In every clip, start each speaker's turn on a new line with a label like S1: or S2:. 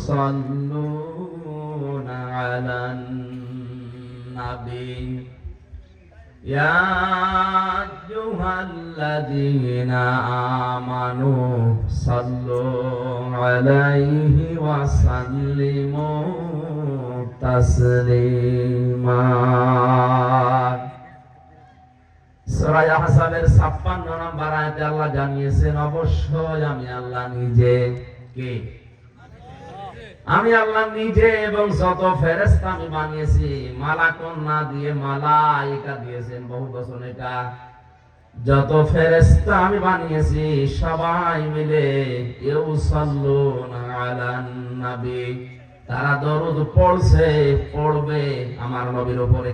S1: ইউসাল্লুনা আলান নাবী ইয়া আইয়ুহাল্লাযীনা আমানু সাল্লু আলাইহি ওয়া সাল্লিমু তাসলিমা। সূরা আহজাবের 56 নম্বর আয়াতে আল্লাহ জানিয়েছেন, অবশ্যই আমি আল্লাহ নিজে। কে? আমি আল্লাহ নিজে, এবং যত ফেরেশতা আমি বানিয়েছি, মালাকুন না দিয়ে মালায়েকা দিয়েছেন বহু বচন। এটা যত ফেরেশতা আমি বানিয়েছি সবাই মিলে ইউসাল্লুনা আলান নবী, তারা দরুদ পড়ছে, পড়বে আমার নবীর উপরে।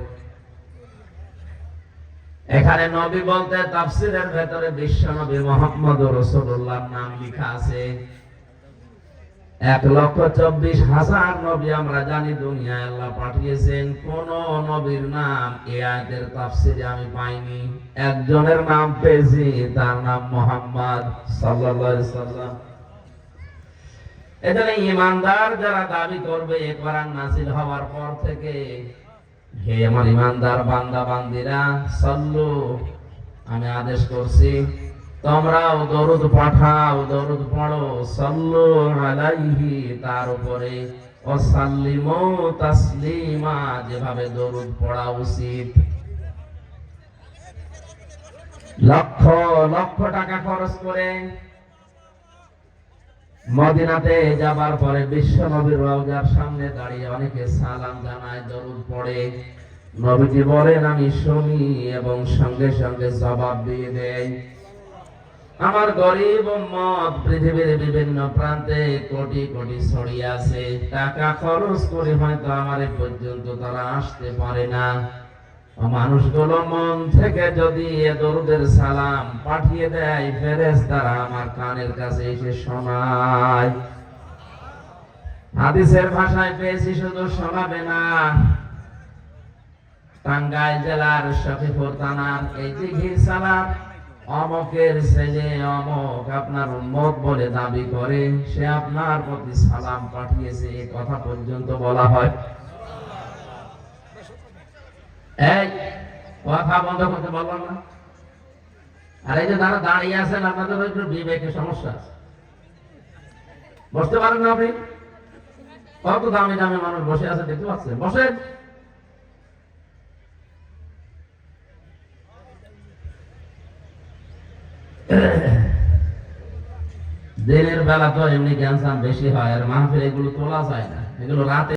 S1: এখানে নবী বলতে তাফসীরের ভেতরে বিশ্ব নবী মুহাম্মদুর রাসূলুল্লাহর নাম লেখা আছে। 1,24,000 নবী আমরা জানি দুনিয়ায় আল্লাহ পাঠিয়েছেন, কোন নবীর নাম এই আয়াতের তাফসীরে আমি পাইনি। একজনের নাম পেয়েছি, তার নাম মুহাম্মদ সাল্লাল্লাহু আলাইহি সাল্লাম। এজন্য ঈমানদার যারা দাবি করবে এই কোরআন নাযিল হওয়ার পর থেকে, হে আমার ঈমানদার বান্দা বান্দিরা, সাল্লু, আমি আদেশ করছি তোমরাও দরুদ পাঠাও, দরুদ পড়ো, সাল্লু আলাইহি, তার উপরে, ও সাল্লিমু তাসলিমা, যেভাবে দরুদ পড়া উচিত। লক্ষ লক্ষ টাকা খরচ করে মদিনাতে যাবার পরে বিশ্ব নবীর রওজার সামনে দাঁড়িয়ে অনেকে সালাম জানায়, দরুদ পড়ে। নবীজি বলেন আমি শুনি এবং সঙ্গে সঙ্গে জবাব দিয়ে দেয়। আমার গরিব উম্মত পৃথিবীর বিভিন্ন প্রান্তে কোটি কোটি ছড়িয়ে আছে, টাকা খরচ করে হয়তো আমার পর্যন্ত তারা আসতে পারে না। মানুষগুলো মন থেকে যদি এ দরুদের সালাম পাঠিয়ে দেয়, ফেরেশতারা আমার কানের কাছে এসে শোনায়। হাদিসের ভাষায় পেয়েছি, শুধু শোনাবে না, টাঙ্গাইল জেলার শফিপুর থানার এই দিঘির সালাত অমকের ছেলে অমক আপনার উম্মত বলে দাবি করে, সে আপনার প্রতি সালাম পাঠিয়েছে, এই কথা পর্যন্ত বলা হয়। এই কথা বন্ধ করতে বললাম না? আর এই যে যারা দাঁড়িয়ে আছেন, আপনাদের একটু বিবেকের সমস্যা আছে, বসতে পারেন না আপনি? কত দামি দামি মানুষ বসে আছে দেখতে পাচ্ছেন, বসেন। দিনের বেলা তো এমনি ক্যান্সার বেশি হয়, আর মাহফিল এগুলো তোলা যায় না, এগুলো রাতে